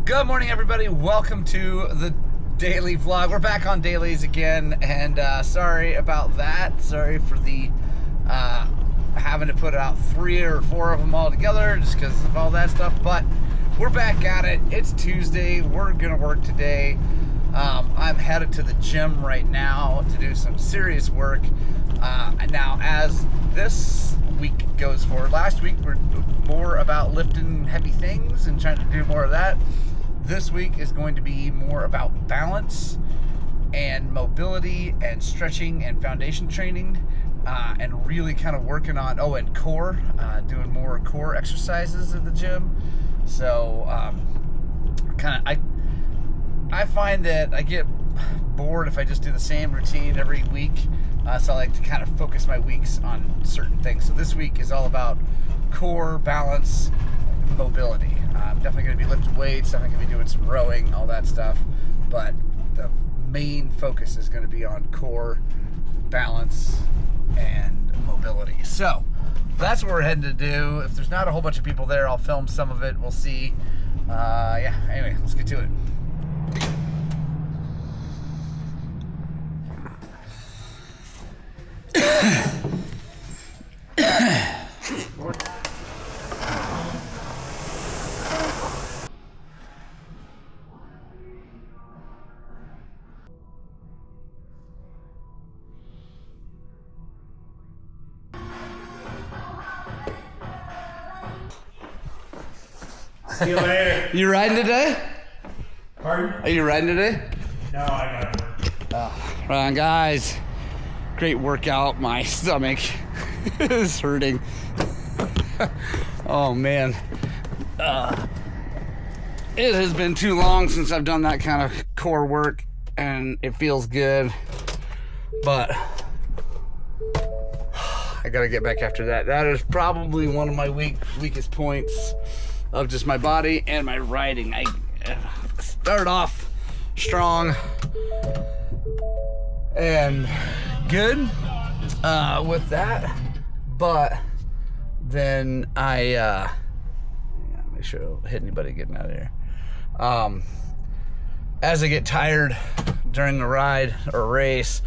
Good morning, everybody. Welcome to the daily vlog. We're back on dailies again, and sorry about that. Sorry for the having to put out 3 or 4 of them all together just because of all that stuff, but we're back at it. It's Tuesday. We're gonna work today. I'm headed to the gym right now to do some serious work. Now, as this week goes forward, last week we're more about lifting heavy things and trying to do more of that. This week is going to be more about balance and mobility and stretching and foundation training, and really kind of working on, and core, doing more core exercises at the gym. So I find that I get bored if I just do the same routine every week. So I like to kind of focus my weeks on certain things. So this week is all about core, balance, mobility. I'm definitely going to be lifting weights, definitely going to be doing some rowing, all that stuff. But the main focus is going to be on core, balance, and mobility. So that's what we're heading to do. If there's not a whole bunch of people there, I'll film some of it. We'll see. Yeah, anyway, let's get to it. See you later. You riding today? Pardon? Are you riding today? No, I got work. Right on, guys. Great workout. My stomach is hurting. Oh man. It has been too long since I've done that kind of core work, and it feels good, but I gotta get back after that. That is probably one of my weakest points of just my body and my riding. I start off strong and good with that, but then make sure I don't hit anybody getting out of here. As I get tired during a ride or a race,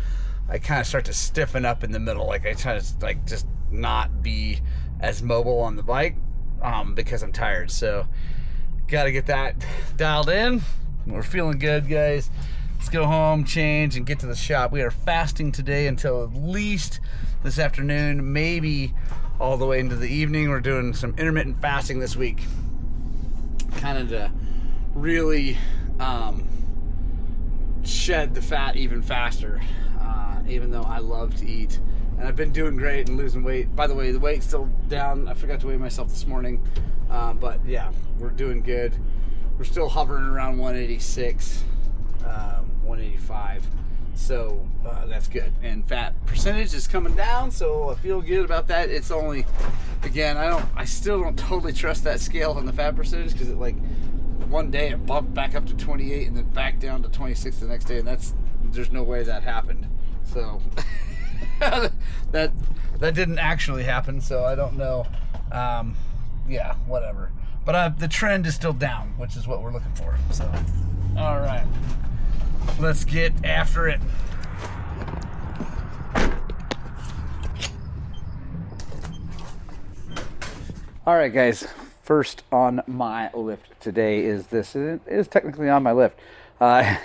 I kind of start to stiffen up in the middle. Like I try to just not be as mobile on the bike because I'm tired. So got to get that dialed in. We're feeling good, guys. Let's go home, change, and get to the shop. We are fasting today until at least this afternoon, maybe all the way into the evening. We're doing some intermittent fasting this week, kind of to really shed the fat even faster, even though I love to eat. And I've been doing great and losing weight. By the way, the weight's still down. I forgot to weigh myself this morning, but yeah, we're doing good. We're still hovering around 186, 185, so that's good. And fat percentage is coming down, so I feel good about that. It's only, again, I still don't totally trust that scale on the fat percentage, because it, like, one day it bumped back up to 28 and then back down to 26 the next day, and there's no way that happened. So that didn't actually happen, so I don't know. Yeah, whatever. But the trend is still down, which is what we're looking for. So, all right, let's get after it. All right, guys. First on my lift today is this. It is technically on my lift.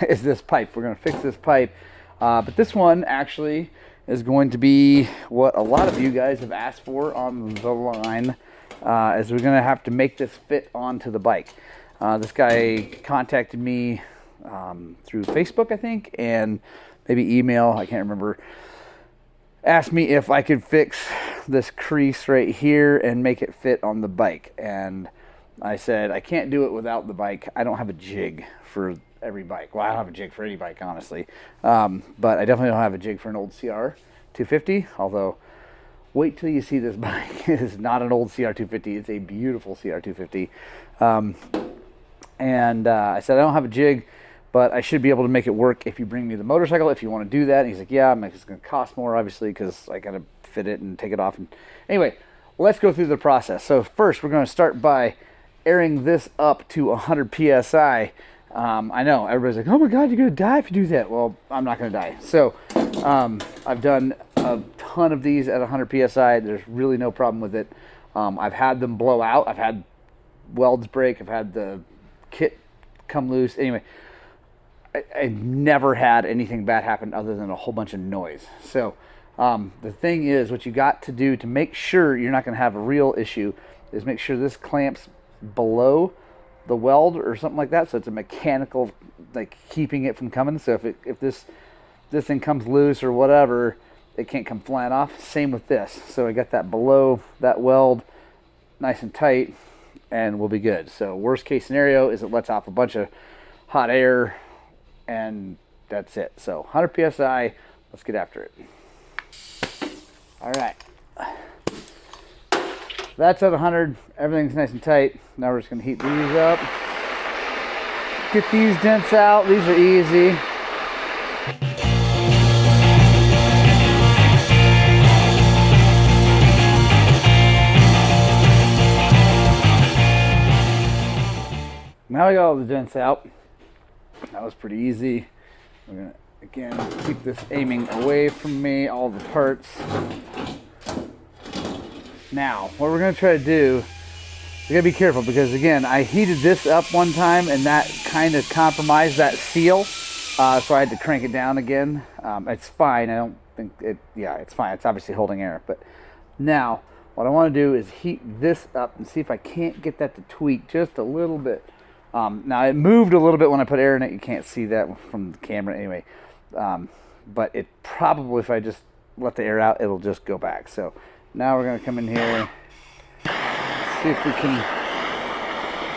Is this pipe? We're gonna fix this pipe, but this one actually is going to be what a lot of you guys have asked for on the line. Is we're gonna have to make this fit onto the bike. This guy contacted me through Facebook, I think, and maybe email, I can't remember. Asked me if I could fix this crease right here and make it fit on the bike. And I said, I can't do it without the bike. I don't have a jig for every bike. Well, I don't have a jig for any bike, honestly. But I definitely don't have a jig for an old CR250, although wait till you see this bike. It is not an old CR250. It's a beautiful CR250. And I said, I don't have a jig, but I should be able to make it work if you bring me the motorcycle, if you want to do that. And he's like, yeah, it's going to cost more, obviously, because I got to fit it and take it off. And anyway, let's go through the process. So first, we're going to start by airing this up to 100 psi. I know everybody's like, oh my god, you're gonna die if you do that. Well, I'm not gonna die. So I've done a ton of these at 100 psi. There's really no problem with it. I've had them blow out. I've had welds break. I've had the kit come loose. Anyway, I've never had anything bad happen other than a whole bunch of noise. So the thing is, what you got to do to make sure you're not going to have a real issue is make sure this clamps below the weld or something like that. So it's a mechanical, like, keeping it from coming. So if this thing comes loose or whatever, it can't come flying off. Same with this. So I got that below that weld nice and tight, and we'll be good. So worst case scenario is it lets off a bunch of hot air, and that's it. So 100 psi, let's get after it. All right, that's at 100. Everything's nice and tight. Now we're just gonna heat these up, get these dents out. These are easy. Now I got all the dents out. That was pretty easy. We're gonna, again, keep this aiming away from me, all the parts. Now, what we're gonna try to do, we gotta be careful because, again, I heated this up one time and that kind of compromised that seal. So I had to crank it down again. It's fine. I don't think it, yeah, it's fine. It's obviously holding air. But now, what I wanna do is heat this up and see if I can't get that to tweak just a little bit. Now it moved a little bit when I put air in it. You can't see that from the camera anyway. But it probably, if I just let the air out, it'll just go back. So now we're going to come in here, see if we can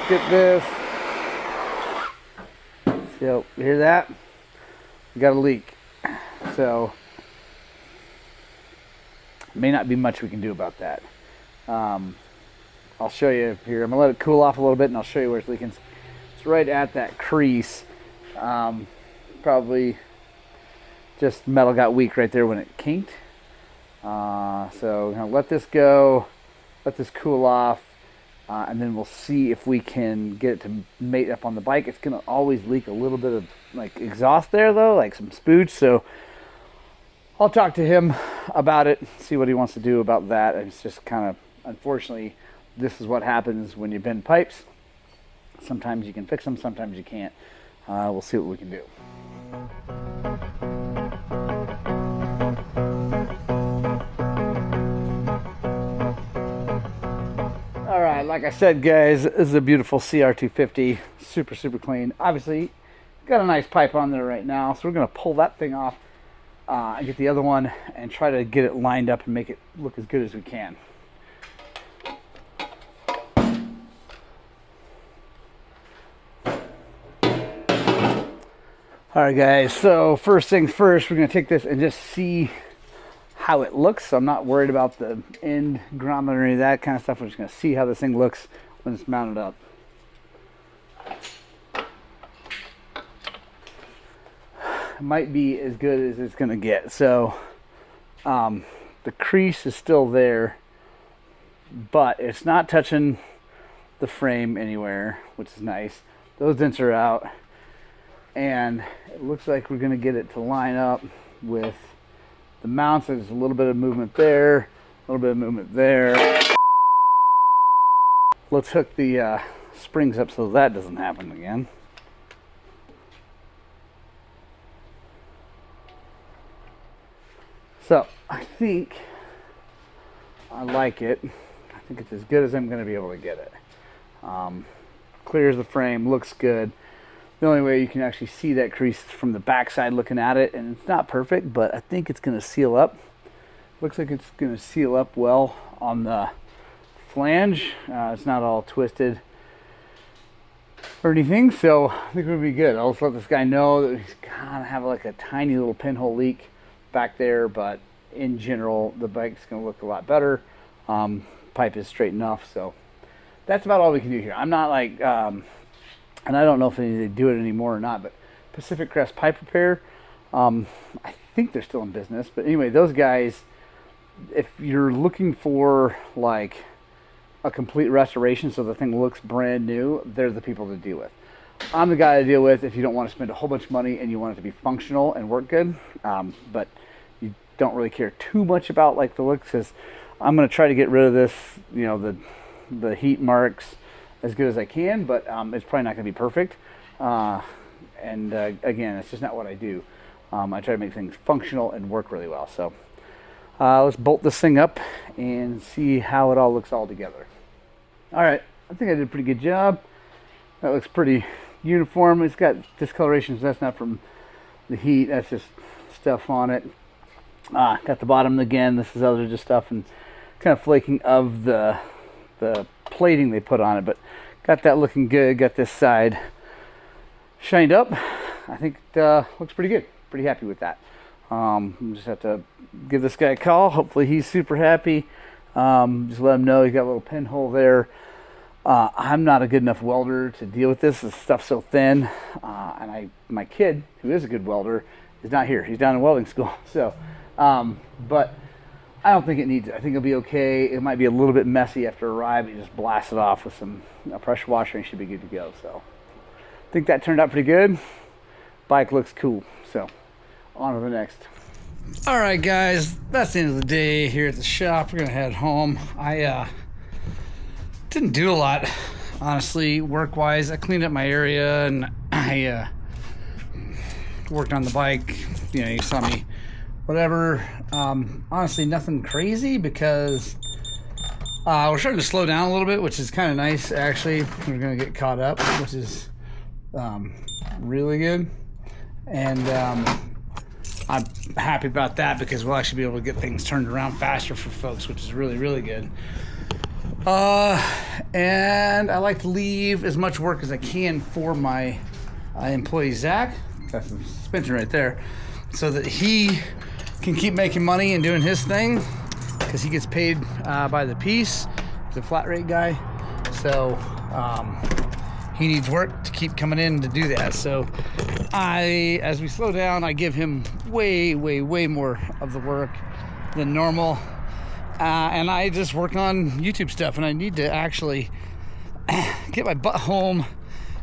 get this. So you hear that? We got a leak. So may not be much we can do about that. I'll show you here. I'm going to let it cool off a little bit and I'll show you where it's leaking. Right at that crease. Probably just metal got weak right there when it kinked. So we're gonna let this go, let this cool off, and then we'll see if we can get it to mate up on the bike. It's gonna always leak a little bit of like exhaust there though, like some spooge. So I'll talk to him about it, see what he wants to do about that. It's just kind of, unfortunately, this is what happens when you bend pipes. Sometimes you can fix them, sometimes you can't. We'll see what we can do. All right, like I said, guys, this is a beautiful CR250, super, super clean. Obviously, got a nice pipe on there right now, so we're gonna pull that thing off and get the other one and try to get it lined up and make it look as good as we can. All right, guys, so first things first, we're gonna take this and just see how it looks. So I'm not worried about the end grommet or any of that kind of stuff. We're just gonna see how this thing looks when it's mounted up. It might be as good as it's gonna get. So the crease is still there, but it's not touching the frame anywhere, which is nice. Those dents are out. And it looks like we're going to get it to line up with the mounts. There's a little bit of movement there, a little bit of movement there. Let's hook the springs up so that doesn't happen again. So I think I like it. I think it's as good as I'm going to be able to get it. Clears the frame, looks good. The only way you can actually see that crease is from the backside looking at it, and it's not perfect, but I think it's going to seal up. Looks like it's going to seal up well on the flange. It's not all twisted or anything, so I think we'll be good. I'll just let this guy know that he's kind of have like a tiny little pinhole leak back there, but in general, the bike's going to look a lot better. Pipe is straight enough, so that's about all we can do here. I'm not like... and I don't know if they do it anymore or not, but Pacific Crest Pipe Repair, I think they're still in business. But anyway, those guys, if you're looking for like a complete restoration so the thing looks brand new, they're the people to deal with. I'm the guy to deal with if you don't want to spend a whole bunch of money and you want it to be functional and work good, but you don't really care too much about like the looks, because I'm going to try to get rid of this, you know, the heat marks as good as I can, but it's probably not going to be perfect. And again, it's just not what I do. I try to make things functional and work really well. So let's bolt this thing up and see how it all looks all together. All right, I think I did a pretty good job. That looks pretty uniform. It's got discolorations. That's not from the heat. That's just stuff on it. Got the bottom again. This is other just stuff and kind of flaking of the plating they put on it. But got that looking good. Got this side shined up. I think it looks pretty good. Pretty happy with that. Just have to give this guy a call. Hopefully he's super happy. Just let him know he's got a little pinhole there. I'm not a good enough welder to deal with this. This stuff's so thin. And my kid, who is a good welder, is not here. He's down in welding school. So, but I don't think it needs it. I think it'll be okay. It might be a little bit messy after arrive. You just blast it off with some pressure washer and you should be good to go. So I think that turned out pretty good. Bike looks cool. So on to the next. All right, guys, that's the end of the day here at the shop. We're gonna head home. I didn't do a lot, honestly, work-wise. I cleaned up my area and I worked on the bike. You know, you saw me, whatever. Honestly, nothing crazy because we're starting to slow down a little bit, which is kind of nice, actually. We're gonna get caught up, which is really good. And I'm happy about that because we'll actually be able to get things turned around faster for folks, which is really, really good. And I like to leave as much work as I can for my employee Zach. Got some suspension right there, so that he can keep making money and doing his thing, because he gets paid by the piece. He's a flat rate guy, so he needs work to keep coming in to do that. So as we slow down, I give him way more of the work than normal. And I just work on YouTube stuff, and I need to actually get my butt home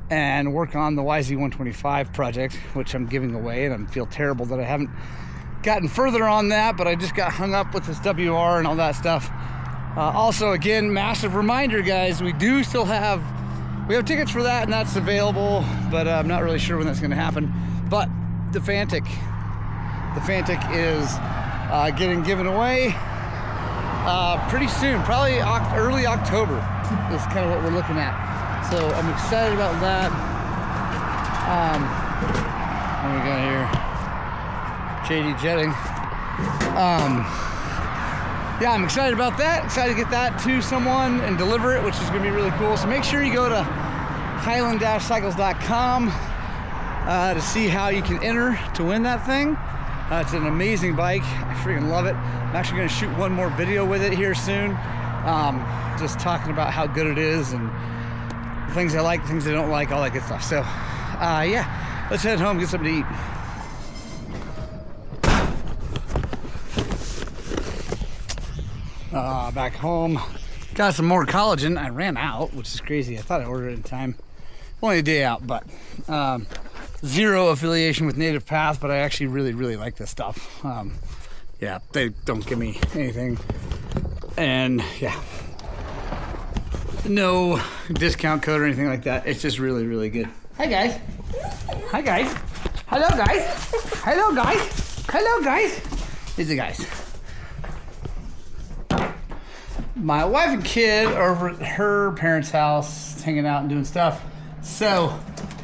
and work on the YZ125 project, which I'm giving away, and I feel terrible that I haven't gotten further on that, but I just got hung up with this WR and all that stuff. Also, again, massive reminder, guys, we have tickets for that, and that's available, but I'm not really sure when that's going to happen. But the Fantic is getting given away pretty soon, probably early October is kind of what we're looking at. So I'm excited about that. What do we got here? JD jetting. Yeah, I'm excited about that. Excited to get that to someone and deliver it, which is going to be really cool. So make sure you go to Highland-Cycles.com to see how you can enter to win that thing. It's an amazing bike. I freaking love it. I'm actually going to shoot one more video with it here soon, just talking about how good it is and the things I like, things I don't like, all that good stuff. So yeah, let's head home and get something to eat. Back home, got some more collagen. I ran out, which is crazy. I thought I ordered it in time. Only a day out, but zero affiliation with Native Path, but I actually really like this stuff. Yeah, they don't give me anything, and yeah, no discount code or anything like that. It's just really good. Hi guys. Hi guys. Hello guys. Hello guys. Hello guys. These are the guys. My wife and kid are over at her parents' house hanging out and doing stuff. So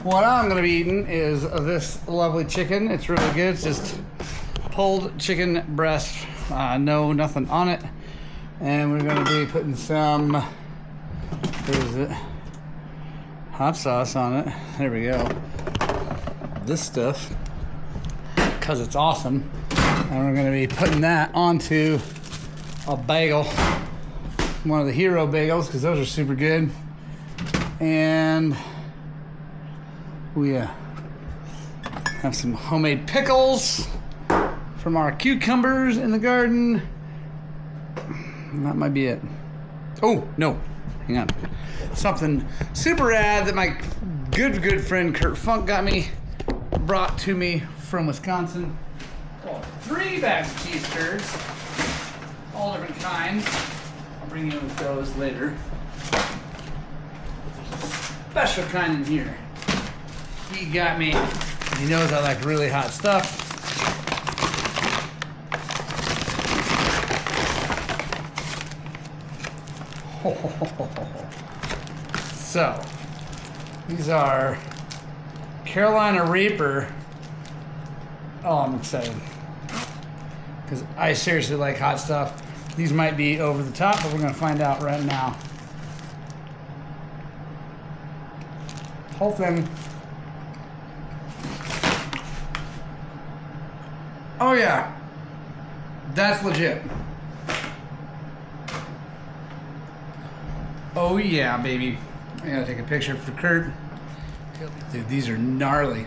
what I'm going to be eating is this lovely chicken. It's really good. It's just pulled chicken breast, no nothing on it. And we're going to be putting some, what is it? Hot sauce on it. There we go. This stuff, because it's awesome. And we're going to be putting that onto a bagel. One of the Hero bagels, because those are super good. And we have some homemade pickles from our cucumbers in the garden. And that might be it. Oh, no. hang on. Something super rad that my good friend Kurt Funk got me, brought to me from Wisconsin. Oh, 3 bags of cheese curds, all different kinds. I'll bring you with those later. Special kind in here. He got me, he knows I like really hot stuff. So, these are Carolina Reaper. Oh, I'm excited. Because I seriously like hot stuff. These might be over the top, but we're going to find out right now. Whole thing. Oh yeah, that's legit. Oh yeah, baby. I gotta take a picture for Kurt. Dude, these are gnarly.